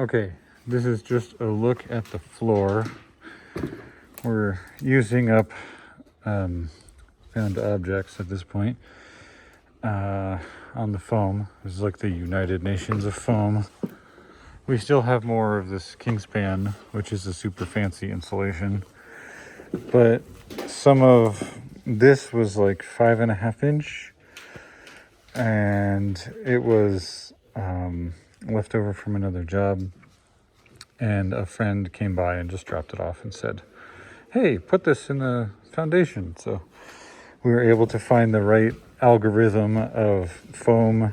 Okay, this is just a look at the floor. We're using up found objects at this point on the foam. This is like the United Nations of foam. We still have more of this Kingspan, which is a super fancy insulation, but some of this was like 5.5 inch, and it was left over from another job, and a friend came by and just dropped it off and said, hey, put this in the foundation. So we were able to find the right algorithm of foam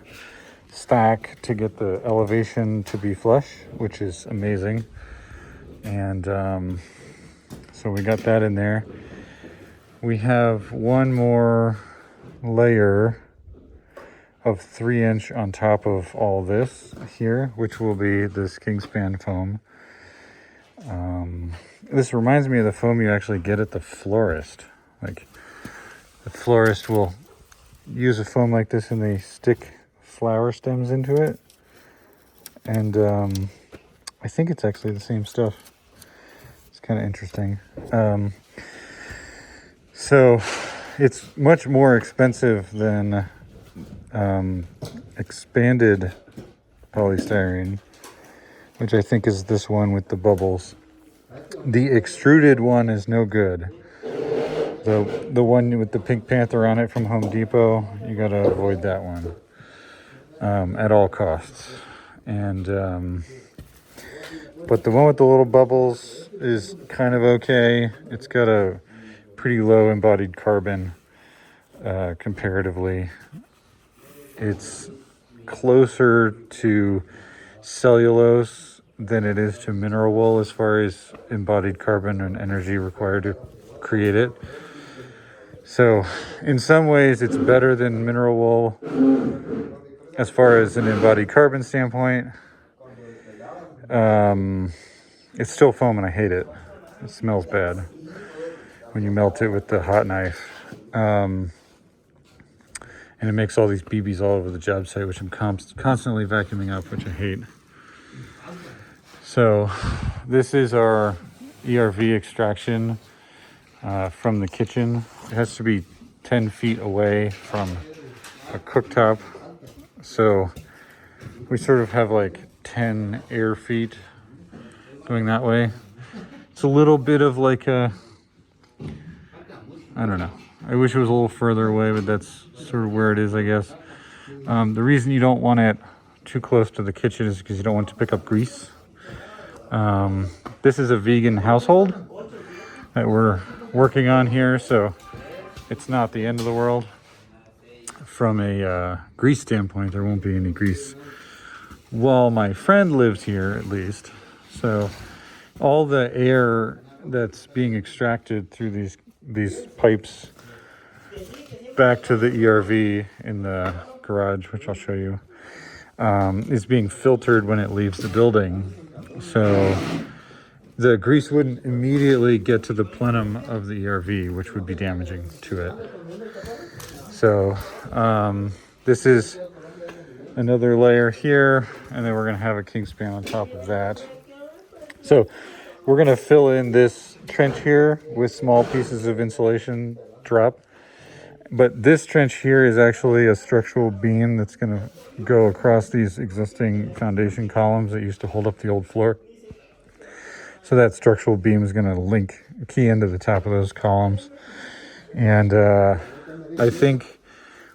stack to get the elevation to be flush, which is amazing. And so we got that in there. We have one more layer of 3 inch on top of all this here, which will be this Kingspan foam. This reminds me of the foam you actually get at the florist. Like, the florist will use a foam like this and they stick flower stems into it. And I think it's actually the same stuff. It's kind of interesting. So it's much more expensive than expanded polystyrene, which I think is this one with the bubbles. The extruded one is no good. The one with the Pink Panther on it from Home Depot, you gotta avoid that one at all costs. And but the one with the little bubbles is kind of okay. It's got a pretty low embodied carbon comparatively. It's closer to cellulose than it is to mineral wool as far as embodied carbon and energy required to create it. So in some ways it's better than mineral wool as far as an embodied carbon standpoint. It's still foam and I hate it. It smells bad when you melt it with the hot knife. And it makes all these BBs all over the job site, which I'm constantly vacuuming up, which I hate. So this is our ERV extraction from the kitchen. It has to be 10 feet away from a cooktop. So we sort of have like 10 air feet going that way. It's a little bit of like a, I don't know. I wish it was a little further away, but that's sort of where it is, I guess. The reason you don't want it too close to the kitchen is because you don't want to pick up grease. This is a vegan household that we're working on here, so it's not the end of the world. From a grease standpoint, there won't be any grease while my friend lives here, at least. So all the air that's being extracted through these pipes back to the ERV in the garage, which I'll show you, is being filtered when it leaves the building. So the grease wouldn't immediately get to the plenum of the ERV, which would be damaging to it. So this is another layer here, and then we're going to have a Kingspan on top of that. So we're going to fill in this trench here with small pieces of insulation drop. But this trench here is actually a structural beam that's going to go across these existing foundation columns that used to hold up the old floor. So that structural beam is going to key into the top of those columns. And I think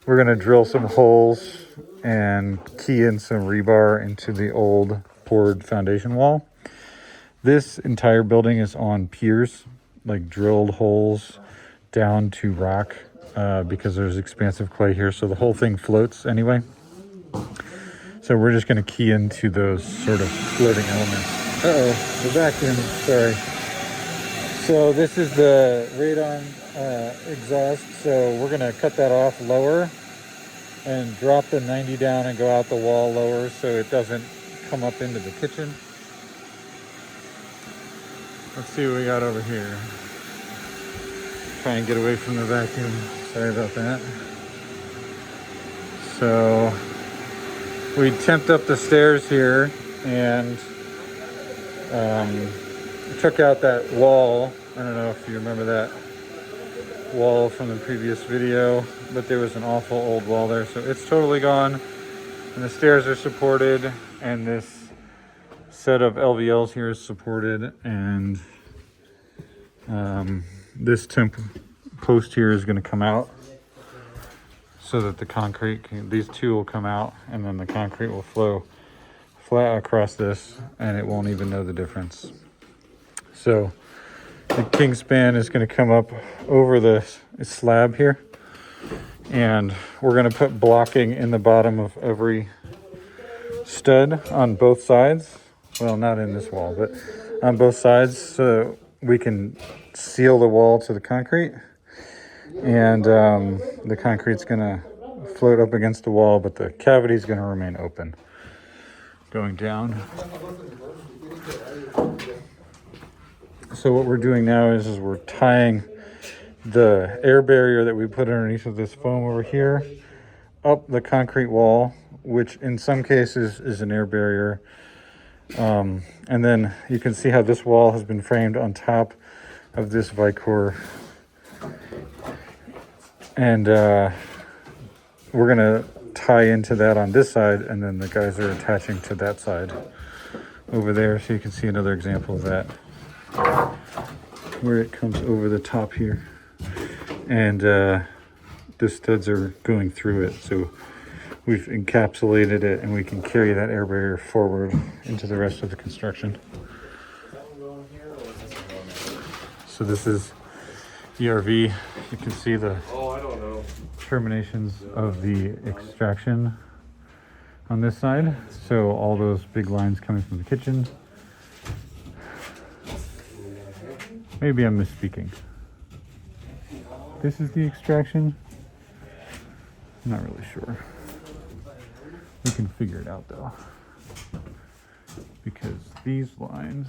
we're going to drill some holes and key in some rebar into the old poured foundation wall. This entire building is on piers, like drilled holes down to rock, because there's expansive clay here, so the whole thing floats anyway. So we're just going to key into those sort of floating elements. The vacuum, sorry. So this is the radon exhaust, so we're going to cut that off lower and drop the 90 down and go out the wall lower so it doesn't come up into the kitchen. Let's see what we got over here. Try and get away from the vacuum. Sorry about that. So we temped up the stairs here, and Took out that wall. I don't know if you remember that wall from the previous video, but there was an awful old wall there, so it's totally gone. And the stairs are supported, and this set of LVLs here is supported, and this temp post here is going to come out so that the concrete these two will come out, and then the concrete will flow flat across this, and it won't even know the difference. So the king span is going to come up over the slab here, and we're going to put blocking in the bottom of every stud on both sides. Well, not in this wall, but on both sides, so we can seal the wall to the concrete. And the concrete's going to float up against the wall, but the cavity is going to remain open going down. So what we're doing now is we're tying the air barrier that we put underneath of this foam over here up the concrete wall, which in some cases is an air barrier. And then you can see how this wall has been framed on top of this Vicor. And we're gonna tie into that on this side, and then the guys are attaching to that side over there. So you can see another example of that, where it comes over the top here. And the studs are going through it. So we've encapsulated it, and we can carry that air barrier forward into the rest of the construction. So this is ERV. You can see the terminations of the extraction on this side. So all those big lines coming from the kitchen. Maybe I'm misspeaking. This is the extraction. I'm not really sure. We can figure it out though, because these lines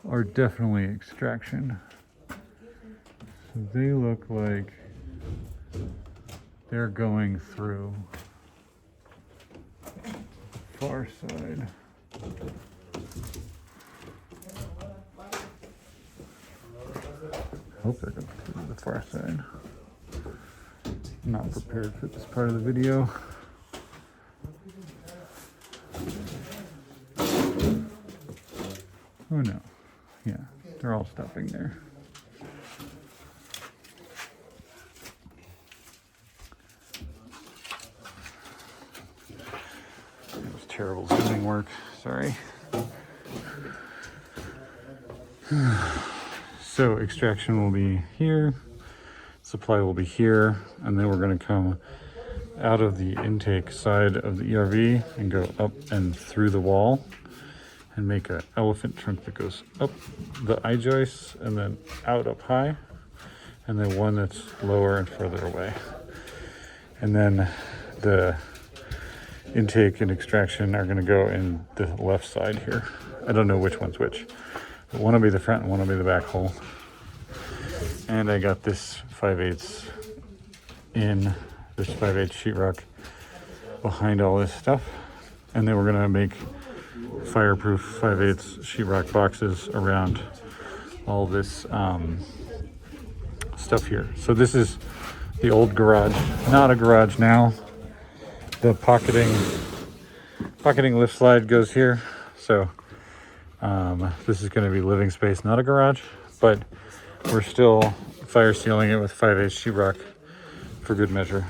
are definitely extraction. So they look like they're going through the far side. Hope they're going through the far side. I'm not prepared for this part of the video. Oh no, yeah, they're all stopping there. That was terrible zooming work, sorry. So extraction will be here, supply will be here, and then we're going to come out of the intake side of the ERV and go up and through the wall and make an elephant trunk that goes up the I-joists and then out up high, and then one that's lower and further away. And then the intake and extraction are going to go in the left side here. I don't know which one's which, but one will be the front and one will be the back hole. And I got this 5/8 in this 5/8 sheetrock behind all this stuff, and then we're going to make fireproof 5/8 sheetrock boxes around all this stuff here. So this is the old garage, not a garage now. The pocketing lift slide goes here. So this is going to be living space, not a garage, but we're still fire sealing it with 5/8 sheetrock for good measure.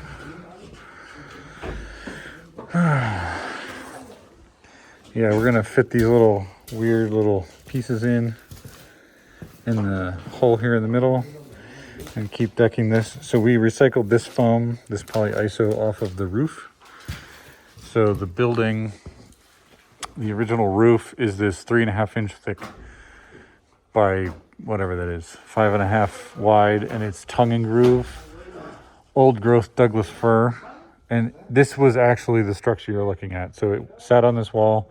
Yeah, we're gonna fit these little weird little pieces in the hole here in the middle and keep decking this. So we recycled this foam, this polyiso, off of the roof. So the building, the original roof is this 3.5 inch thick by whatever that is, 5.5 wide, and it's tongue and groove, old growth Douglas fir. And this was actually the structure you're looking at. So it sat on this wall,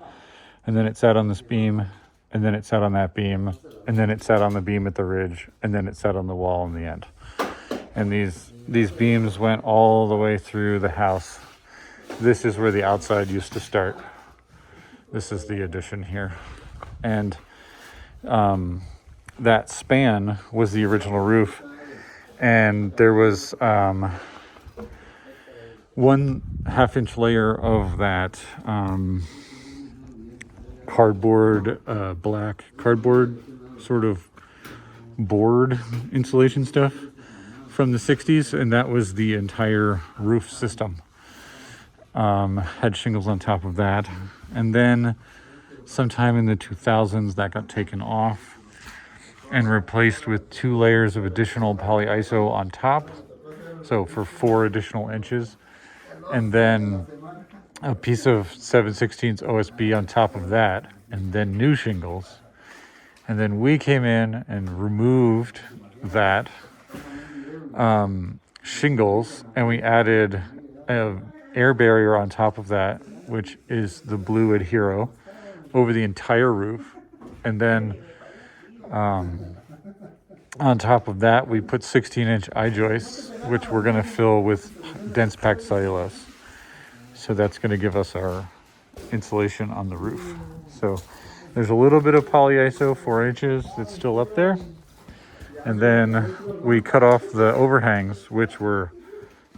and then it sat on this beam, and then it sat on that beam, and then it sat on the beam at the ridge, and then it sat on the wall in the end. And these beams went all the way through the house. This is where the outside used to start. This is the addition here. And that span was the original roof. And there was 1/2 inch layer of that cardboard, black cardboard sort of board insulation stuff from the 60s, and that was the entire roof system. Had shingles on top of that, and then sometime in the 2000s that got taken off and replaced with 2 layers of additional polyiso on top, so for 4 additional inches, and then a piece of 7/16 OSB on top of that, and then new shingles. And then we came in and removed that shingles, and we added an air barrier on top of that, which is the blue Adhero, over the entire roof. And then on top of that, we put 16-inch I-joists, which we're going to fill with dense packed cellulose. So that's going to give us our insulation on the roof. So there's a little bit of polyiso, 4 inches, that's still up there. And then we cut off the overhangs, which were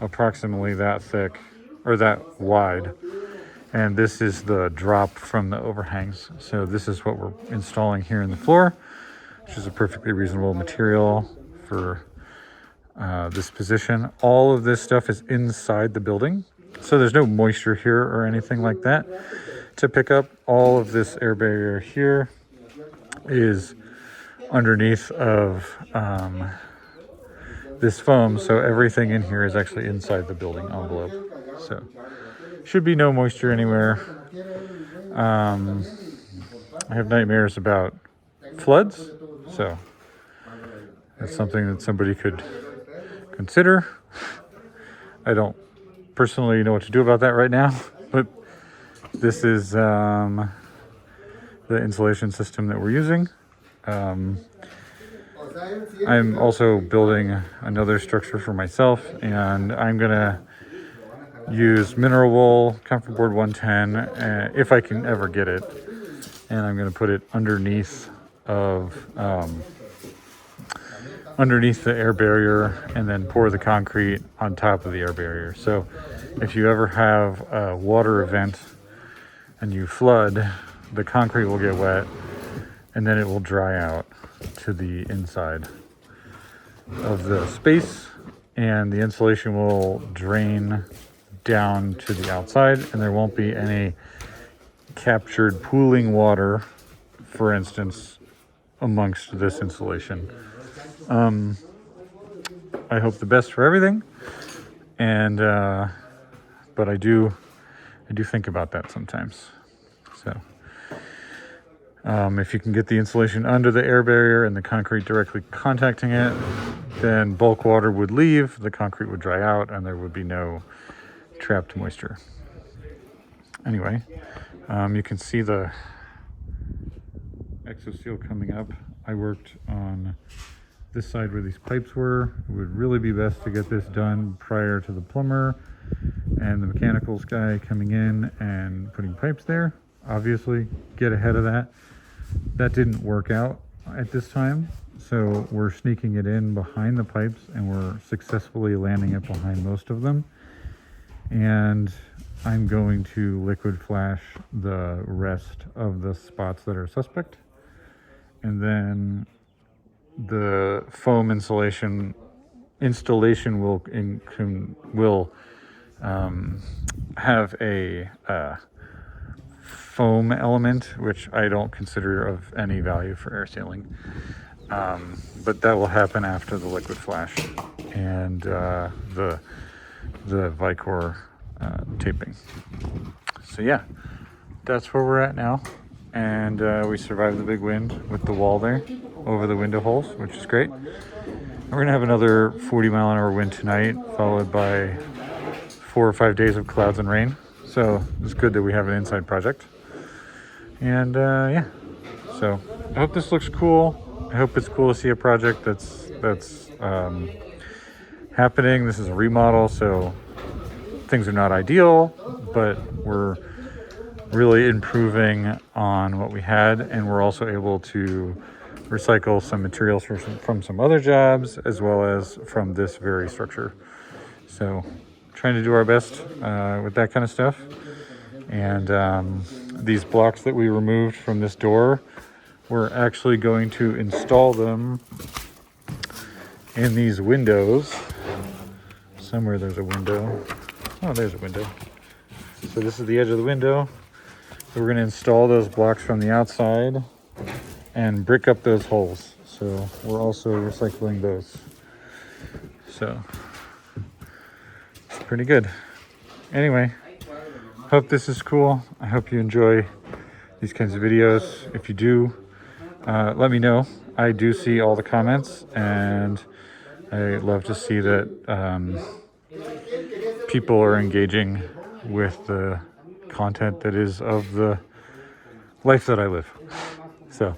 approximately that thick, or that wide. And this is the drop from the overhangs. So this is what we're installing here in the floor, which is a perfectly reasonable material for this position. All of this stuff is inside the building, so there's no moisture here or anything like that to pick up. All of this air barrier here is underneath of this foam, so everything in here is actually inside the building envelope. So should be no moisture anywhere. I have nightmares about floods, so that's something that somebody could consider. I don't personally know what to do about that right now, but this is the insulation system that we're using. I'm also building another structure for myself, and I'm gonna use mineral wool, comfort board 110, if I can ever get it, and I'm gonna put it underneath of underneath the air barrier, and then pour the concrete on top of the air barrier. So if you ever have a water event and you flood, the concrete will get wet, and then it will dry out to the inside of the space, and the insulation will drain down to the outside, and there won't be any captured pooling water, for instance, amongst this insulation. I hope the best for everything, and but I do think about that sometimes. So if you can get the insulation under the air barrier and the concrete directly contacting it, then bulk water would leave, the concrete would dry out, and there would be no trapped moisture. Anyway, you can see the exoseal coming up. I worked on this side where these pipes were. It would really be best to get this done prior to the plumber and the mechanicals guy coming in and putting pipes there. Obviously, get ahead of that. That didn't work out at this time, so we're sneaking it in behind the pipes, and we're successfully landing it behind most of them. And I'm going to liquid flash the rest of the spots that are suspect, and then the foam installation will have a foam element, which I don't consider of any value for air sealing, but that will happen after the liquid flash and the Vicor taping. So yeah, that's where we're at now, and we survived the big wind with the wall there over the window holes, which is great. And we're gonna have another 40-mile-an-hour wind tonight, followed by 4 or 5 days of clouds and rain. So it's good that we have an inside project. And yeah, so I hope this looks cool. I hope it's cool to see a project that's happening. This is a remodel, so things are not ideal, but we're really improving on what we had, and we're also able to recycle some materials from some other jobs as well as from this very structure. So trying to do our best with that kind of stuff. And these blocks that we removed from this door, we're actually going to install them in these windows. Somewhere there's a window. Oh, there's a window. So this is the edge of the window. So we're going to install those blocks from the outside and brick up those holes. So we're also recycling those. So it's pretty good. Anyway, hope this is cool. I hope you enjoy these kinds of videos. If you do, let me know. I do see all the comments, and I love to see that people are engaging with the content that is of the life that I live. So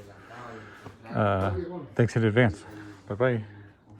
thanks in advance. Bye-bye.